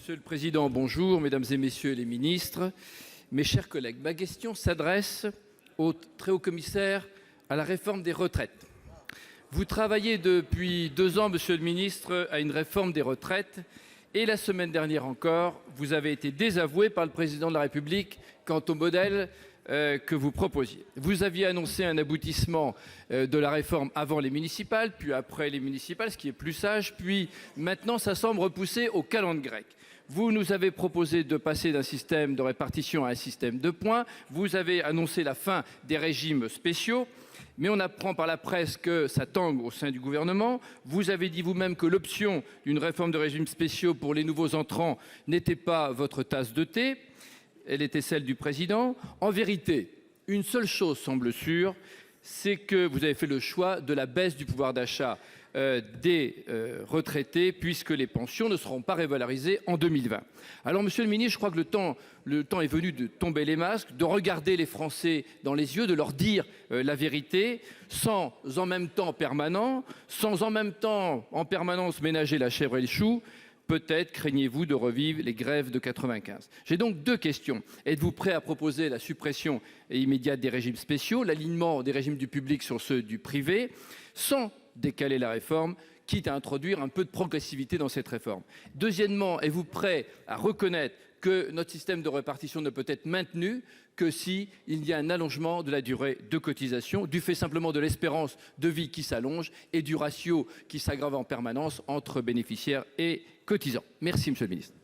Monsieur le Président, bonjour, Mesdames et Messieurs les ministres, mes chers collègues. Ma question s'adresse au très haut commissaire à la réforme des retraites. Vous travaillez depuis 2 ans, Monsieur le ministre, à une réforme des retraites et la semaine dernière encore, vous avez été désavoué par le Président de la République quant au modèle que vous proposiez. Vous aviez annoncé un aboutissement de la réforme avant les municipales, puis après les municipales, ce qui est plus sage, puis maintenant ça semble repousser au calendrier grec. Vous nous avez proposé de passer d'un système de répartition à un système de points. Vous avez annoncé la fin des régimes spéciaux. Mais on apprend par la presse que ça tangue au sein du gouvernement. Vous avez dit vous-même que l'option d'une réforme de régimes spéciaux pour les nouveaux entrants n'était pas votre tasse de thé. Elle était celle du président. En vérité, une seule chose semble sûre, c'est que vous avez fait le choix de la baisse du pouvoir d'achat des retraités, puisque les pensions ne seront pas révalorisées en 2020. Alors, Monsieur le ministre, je crois que le temps est venu de tomber les masques, de regarder les Français dans les yeux, de leur dire la vérité, sans en même temps en permanence ménager la chèvre et le chou. Peut-être craignez-vous de revivre les grèves de 95. J'ai donc 2 questions. Êtes-vous prêt à proposer la suppression immédiate des régimes spéciaux, l'alignement des régimes du public sur ceux du privé, sans décaler la réforme, quitte à introduire un peu de progressivité dans cette réforme? Deuxièmement, êtes-vous prêt à reconnaître que notre système de répartition ne peut être maintenu que s'il y a un allongement de la durée de cotisation, du fait simplement de l'espérance de vie qui s'allonge et du ratio qui s'aggrave en permanence entre bénéficiaires et cotisants? Merci, Monsieur le ministre.